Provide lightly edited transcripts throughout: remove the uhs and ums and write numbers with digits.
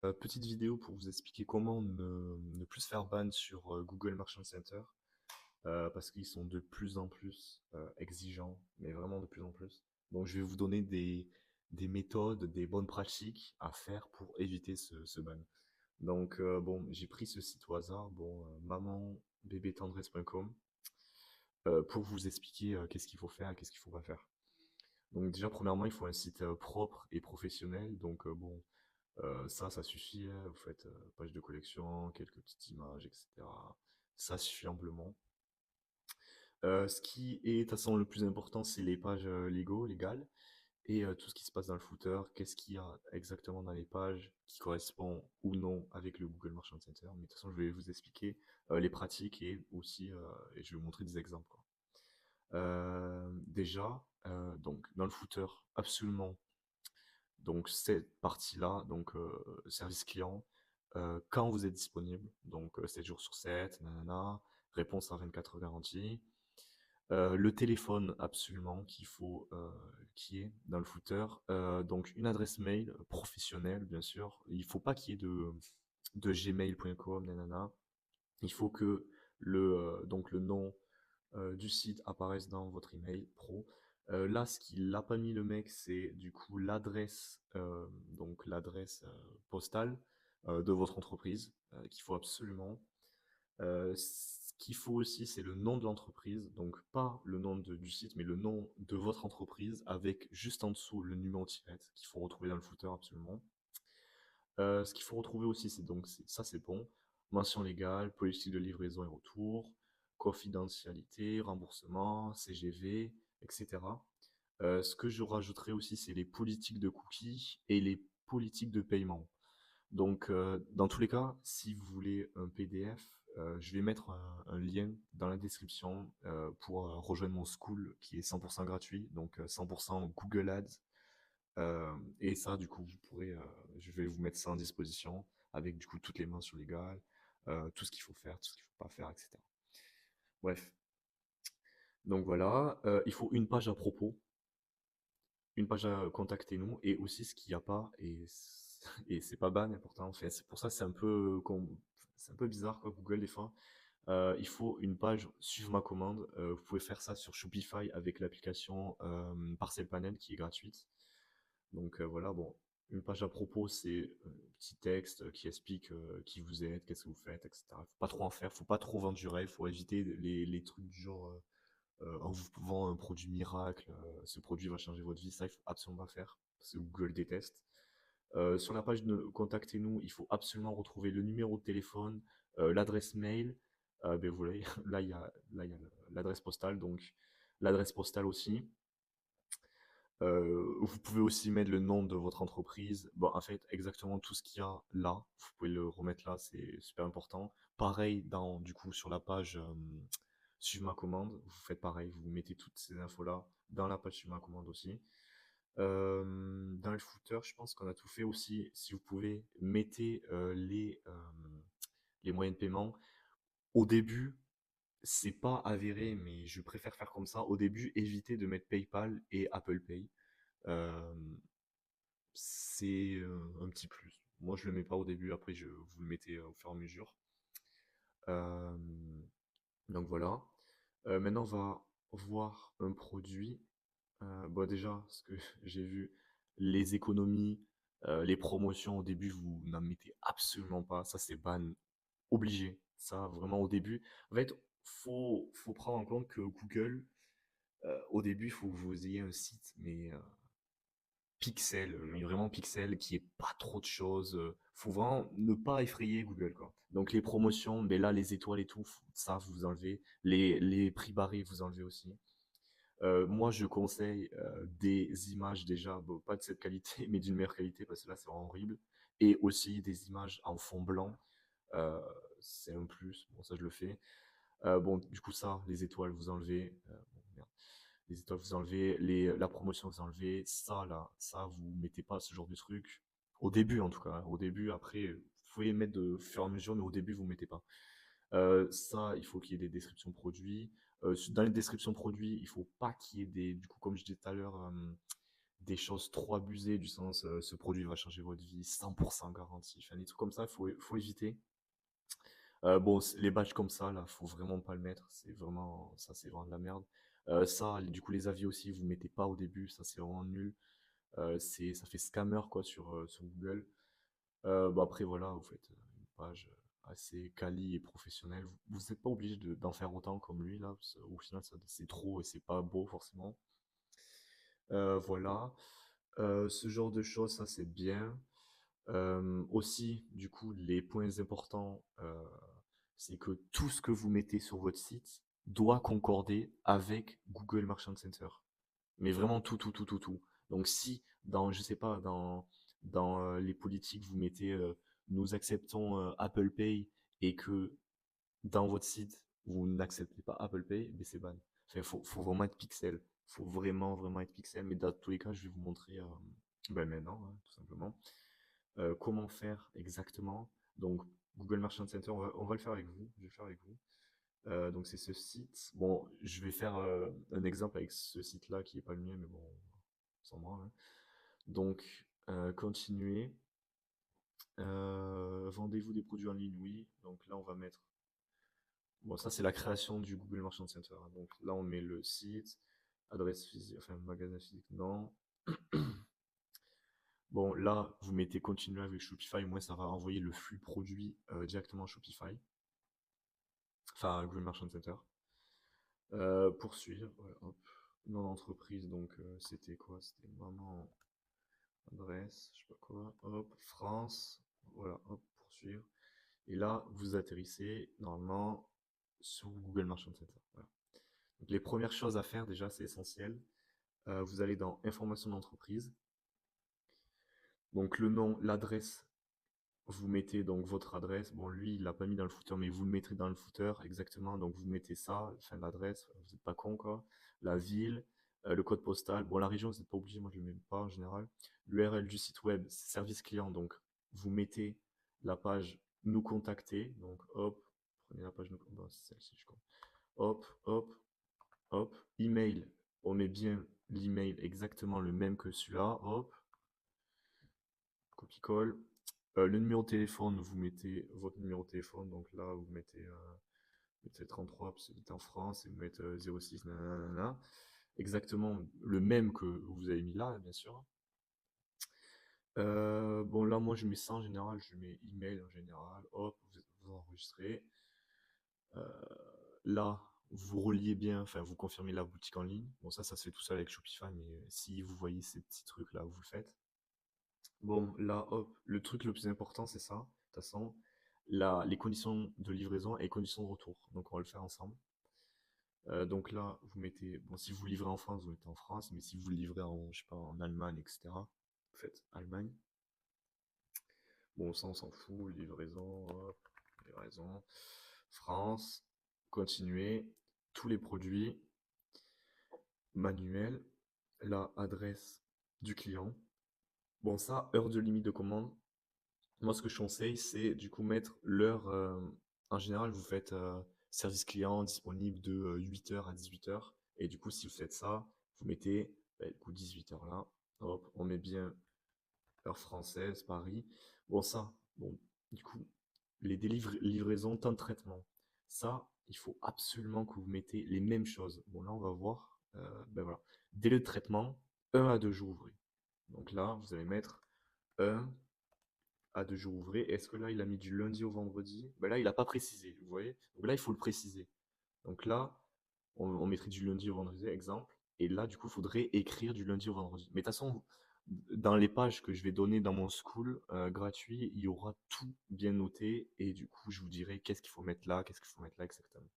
Petite vidéo pour vous expliquer comment ne plus se faire ban sur Google Merchant Center, parce qu'ils sont de plus en plus exigeants, mais vraiment de plus en plus. Donc je vais vous donner des méthodes, des bonnes pratiques à faire pour éviter ce ban. Donc bon, j'ai pris ce site au hasard, bon, mamanbébétendresse.com, pour vous expliquer qu'est-ce qu'il faut faire et qu'est-ce qu'il faut pas faire. Donc déjà, premièrement, il faut un site propre et professionnel. Donc bon, ça suffit, hein. Vous faites page de collection, quelques petites images, etc. Ça suffit amplement. Ce qui est de toute façon le plus important, c'est les pages légales, et tout ce qui se passe dans le footer, qu'est-ce qu'il y a exactement dans les pages qui correspond ou non avec le Google Merchant Center. Mais de toute façon, je vais vous expliquer les pratiques, et aussi et je vais vous montrer des exemples, quoi. Déjà, donc dans le footer, absolument, donc cette partie-là, donc service client, quand vous êtes disponible, donc 7 jours sur 7, nanana, réponse à 24 heures garantie. Le téléphone, absolument, qu'il faut, qui est dans le footer. Donc une adresse mail professionnelle, bien sûr. Il faut pas qu'il y ait de gmail.com, nanana. Il faut que donc le nom du site apparaisse dans votre email pro. Là, ce qu'il a pas mis, le mec, c'est du coup l'adresse, donc l'adresse postale de votre entreprise, qu'il faut absolument. Ce qu'il faut aussi, c'est le nom de l'entreprise, donc pas le nom du site, mais le nom de votre entreprise, avec juste en dessous le numéro de tirette qu'il faut retrouver dans le footer absolument. Ce qu'il faut retrouver aussi, c'est donc ça, c'est bon. Mention légale, politique de livraison et retour, confidentialité, remboursement, CGV, etc. Ce que je rajouterai aussi, c'est les politiques de cookies et les politiques de paiement. Donc, dans tous les cas, si vous voulez un PDF, je vais mettre un lien dans la description pour rejoindre mon school qui est 100% gratuit, donc 100% Google Ads. Et ça, du coup, je vais vous mettre ça en disposition avec du coup toutes les mentions légales, tout ce qu'il faut faire, tout ce qu'il faut pas faire, etc. Bref, donc voilà, il faut une page à propos, une page à contactez-nous, et aussi ce qu'il n'y a pas, et c'est pas ban important en fait. C'est pour ça, c'est un peu bizarre, quoi, Google des fois. Il faut une page suivre ma commande. Vous pouvez faire ça sur Shopify avec l'application Parcel Panel qui est gratuite. Donc voilà, bon, une page à propos, c'est un petit texte qui explique qui vous êtes, qu'est-ce que vous faites, etc. Faut pas trop en faire, faut pas trop vendre du rêve, faut éviter les trucs du genre on vous vend un produit miracle, ce produit va changer votre vie. Ça, il faut absolument pas faire, parce que Google déteste. Sur la page de contactez-nous, il faut absolument retrouver le numéro de téléphone, l'adresse mail. Ben vous voyez, là, il y a l'adresse postale, donc l'adresse postale aussi. Vous pouvez aussi mettre le nom de votre entreprise. Bon, en fait, exactement tout ce qu'il y a là, vous pouvez le remettre là, c'est super important. Pareil, du coup, sur la page Suivre ma commande, vous faites pareil, vous mettez toutes ces infos-là dans la page Suivre ma commande aussi. Dans le footer, je pense qu'on a tout fait aussi. Si vous pouvez, mettez les moyens de paiement. Au début, c'est pas avéré, mais je préfère faire comme ça. Au début, évitez de mettre PayPal et Apple Pay. Euh, c'est un petit plus. Moi, je le mets pas au début, après, vous le mettez au fur et à mesure. Euh, donc voilà. Maintenant, on va voir un produit. Bon, déjà, ce que j'ai vu, les économies, les promotions au début, vous n'en mettez absolument pas. Ça, c'est ban obligé. Ça, vraiment au début. En fait, faut prendre en compte que Google, au début, il faut que vous ayez un site, mais pixel, mais vraiment pixel, qui est pas trop de choses. Faut vraiment ne pas effrayer Google, quoi. Donc les promotions, mais là, les étoiles et tout, ça, vous enlevez. Les prix barrés, vous enlevez aussi. Moi, je conseille des images déjà, bon, pas de cette qualité, mais d'une meilleure qualité, parce que là, c'est vraiment horrible. Et aussi des images en fond blanc. Euh, c'est un plus. Bon, ça, je le fais. Bon, du coup, ça, les étoiles, vous enlevez. Bon, merde. Les étoiles, vous enlevez. La promotion, vous enlevez. Ça, là, ça, vous mettez pas ce genre de truc. Au début, en tout cas, hein. Au début, après, vous pouvez mettre de fur et à mesure, mais au début, vous mettez pas. Ça, il faut qu'il y ait des descriptions produits. Dans les descriptions produits, il faut pas qu'il y ait du coup, comme je disais tout à l'heure, des choses trop abusées, du sens, ce produit va changer votre vie, 100% garantie, enfin, des trucs comme ça, faut éviter. Bon, les badges comme ça, là, faut vraiment pas le mettre, c'est vraiment, ça c'est vraiment de la merde. Ça, du coup, les avis aussi, vous mettez pas au début, ça c'est vraiment nul. Ça fait scammer quoi sur Google. Bah après voilà, vous faites une page assez quali et professionnelle. Vous n'êtes pas obligé d'en faire autant comme lui là, parce qu'au final c'est trop et c'est pas beau forcément. Voilà. Ce genre de choses, ça c'est bien. Aussi, du coup, les points importants, c'est que tout ce que vous mettez sur votre site doit concorder avec Google Merchant Center. Mais vraiment tout, tout, tout, tout, tout. Donc si dans, je sais pas, dans les politiques, vous mettez nous acceptons Apple Pay et que dans votre site, vous n'acceptez pas Apple Pay, mais c'est ban. Enfin, faut vraiment être pixel. Faut vraiment, vraiment être pixel. Mais dans tous les cas, je vais vous montrer ben maintenant, hein, tout simplement, comment faire exactement. Donc, Google Merchant Center, on va le faire avec vous. Je vais le faire avec vous. Donc c'est ce site. Bon, je vais faire un exemple avec ce site-là qui est pas le mien, mais bon, sans moi. Hein. Donc, continuer. Vendez-vous des produits en ligne, oui. Donc là, on va mettre. Bon, ça c'est la création du Google Merchant Center. Hein. Donc là, on met le site, adresse physique, enfin magasin physique, non. Bon, là, vous mettez continuer avec Shopify. Moi, ça va envoyer le flux produit directement à Shopify. Enfin, à Google Merchant Center. Poursuivre, ouais, hop. Non entreprise, donc c'était quoi? C'était maman adresse, je sais pas quoi, hop, France, voilà, hop, poursuivre. Et là, vous atterrissez normalement sur Google Merchant Center. Voilà. Donc, les premières choses à faire, déjà, c'est essentiel. Vous allez dans information d'entreprise. Donc le nom, l'adresse, vous mettez donc votre adresse. Bon, lui, il l'a pas mis dans le footer, mais vous le mettrez dans le footer exactement. Donc vous mettez ça, enfin l'adresse, vous n'êtes pas con quoi. La ville, le code postal. Bon, la région, vous n'êtes pas obligé, moi je le mets pas en général. L'URL du site web, service client. Donc vous mettez la page nous contacter. Donc hop, prenez la page nous contacter. Bon, c'est celle-ci, je crois. Hop, hop, hop. Email, on met bien l'email exactement le même que celui-là. Hop, copie-colle. Le numéro de téléphone, vous mettez votre numéro de téléphone. Donc là, vous mettez 33 parce que vous êtes en France et vous mettez 06, nanana. Exactement le même que vous avez mis là, bien sûr. Bon, là, moi, je mets ça en général. Je mets email en général. Hop, vous enregistrez. Euh, Là, vous reliez bien, enfin, vous confirmez la boutique en ligne. Bon, ça se fait tout seul avec Shopify, mais si vous voyez ces petits trucs-là, vous le faites. Bon, là, hop, le truc le plus important, c'est ça. De toute façon, les conditions de livraison et les conditions de retour. Donc, on va le faire ensemble. Donc là, vous mettez, bon, si vous livrez en France, vous mettez en France, mais si vous livrez en, je sais pas, en Allemagne, etc., vous faites Allemagne. Bon, ça, on s'en fout, livraison, hop, livraison, France, continuer, tous les produits, manuel, la adresse du client. Bon, ça, heure de limite de commande, moi, ce que je conseille, c'est du coup mettre l'heure. En général, vous faites service client disponible de 8h à 18h. Et du coup, si vous faites ça, vous mettez bah, du coup 18h là. Hop, on met bien heure française, Paris. Bon, ça, bon, du coup, les livraisons, temps de traitement. Ça, il faut absolument que vous mettez les mêmes choses. Bon, là, on va voir. Ben voilà. Délai de traitement, 1 à 2 jours ouvrés. Donc là, vous allez mettre 1 à 2 jours ouvrés. Est-ce que là, il a mis du lundi au vendredi? Ben là, il n'a pas précisé, vous voyez? Donc là, il faut le préciser. Donc là, on mettrait du lundi au vendredi, exemple. Et là, du coup, il faudrait écrire du lundi au vendredi. Mais de toute façon, dans les pages que je vais donner dans mon school gratuit, il y aura tout bien noté. Et du coup, je vous dirai qu'est-ce qu'il faut mettre là, qu'est-ce qu'il faut mettre là exactement.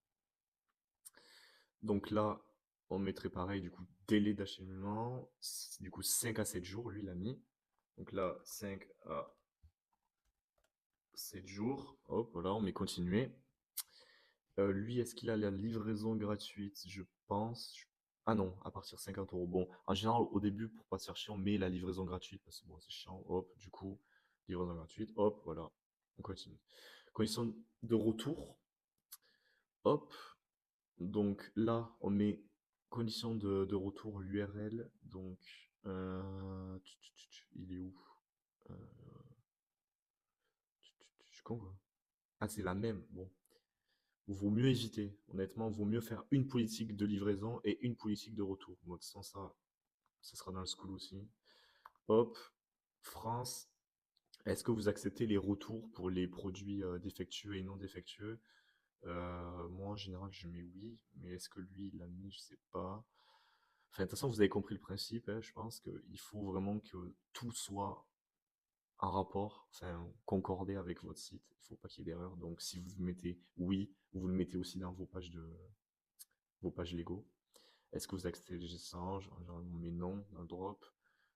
Donc là, on mettrait pareil, du coup, délai d'acheminement. Du coup, 5 à 7 jours, lui, il a mis. Donc là, 5 à 7 jours. Hop, voilà, on met continuer. Lui, est-ce qu'il a la livraison gratuite? Je pense. Ah non, à partir de 50 euros. Bon, en général, au début, pour pas se faire chier, on met la livraison gratuite parce que bon, c'est chiant. Hop, du coup, livraison gratuite. Hop, voilà. On continue. Condition de retour. Hop. Donc là, on met condition de retour l'URL. Donc Il est où? Euh, je comprends. Ah, c'est la même. Bon. Vaut mieux éviter. Honnêtement, vaut mieux faire une politique de livraison et une politique de retour. Moi, sans ça, ça sera dans le school aussi. Hop. France. Est-ce que vous acceptez les retours pour les produits défectueux et non défectueux? Moi, en général, je mets oui, mais est-ce que lui, il l'a mis? Je sais pas. Enfin, de toute façon, vous avez compris le principe, hein, je pense qu'il faut vraiment que tout soit en rapport, enfin, concordé avec votre site. Il ne faut pas qu'il y ait d'erreur. Donc, si vous mettez oui, vous le mettez aussi dans vos pages Lego. Est-ce que vous acceptez les échanges? En général, on met non dans le drop.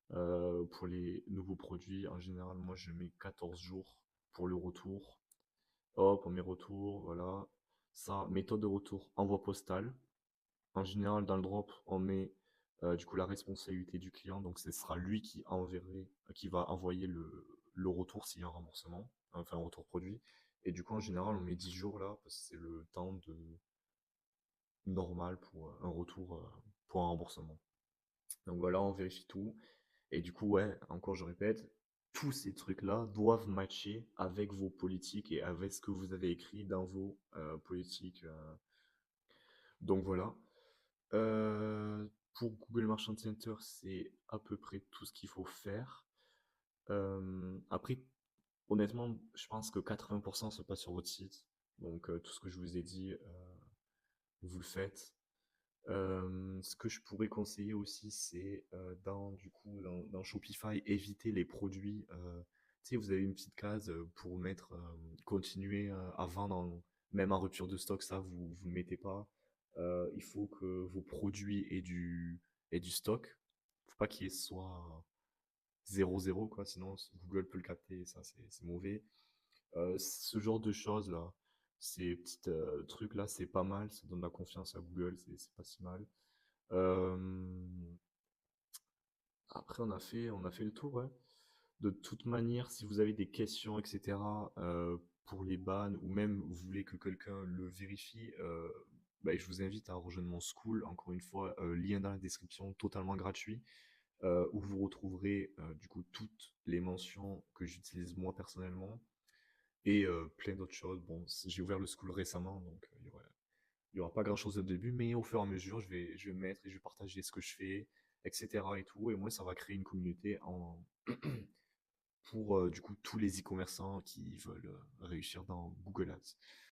Pour les nouveaux produits, en général, moi, je mets 14 jours pour le retour. Hop, on met retour, voilà. Ça, méthode de retour, envoi postal. En général, dans le drop, on met du coup la responsabilité du client, donc ce sera lui qui va envoyer le retour s'il y a un remboursement, enfin un retour produit. Et du coup, en général, on met 10 jours là, parce que c'est le temps normal pour un retour, pour un remboursement. Donc voilà, on vérifie tout. Et du coup, ouais, encore je répète, tous ces trucs-là doivent matcher avec vos politiques et avec ce que vous avez écrit dans vos politiques. Donc voilà. Pour Google Merchant Center, c'est à peu près tout ce qu'il faut faire. Après, honnêtement, je pense que 80% se passe sur votre site. Donc tout ce que je vous ai dit, vous le faites. Ce que je pourrais conseiller aussi, c'est dans Shopify, éviter les produits. Tu sais, vous avez une petite case pour mettre continuer à vendre même en rupture de stock, ça vous ne mettez pas. Il faut que vos produits aient du stock. Faut pas qu'il soit 0,0 quoi, sinon Google peut le capter et ça c'est mauvais. Ce genre de choses là, ces petits trucs là, c'est pas mal, ça donne la confiance à Google, c'est pas si mal. Euh, Après, on a fait le tour, ouais. De toute manière, si vous avez des questions, etc., pour les bans, ou même vous voulez que quelqu'un le vérifie, bah, je vous invite à rejoindre mon school, encore une fois, lien dans la description, totalement gratuit, où vous retrouverez du coup toutes les mentions que j'utilise moi personnellement, et plein d'autres choses. Bon, j'ai ouvert le school récemment, donc il y aura pas grand-chose au début, mais au fur et à mesure, je vais mettre et je vais partager ce que je fais, etc. et tout. Et moi, ça va créer une communauté pour du coup tous les e-commerçants qui veulent réussir dans Google Ads.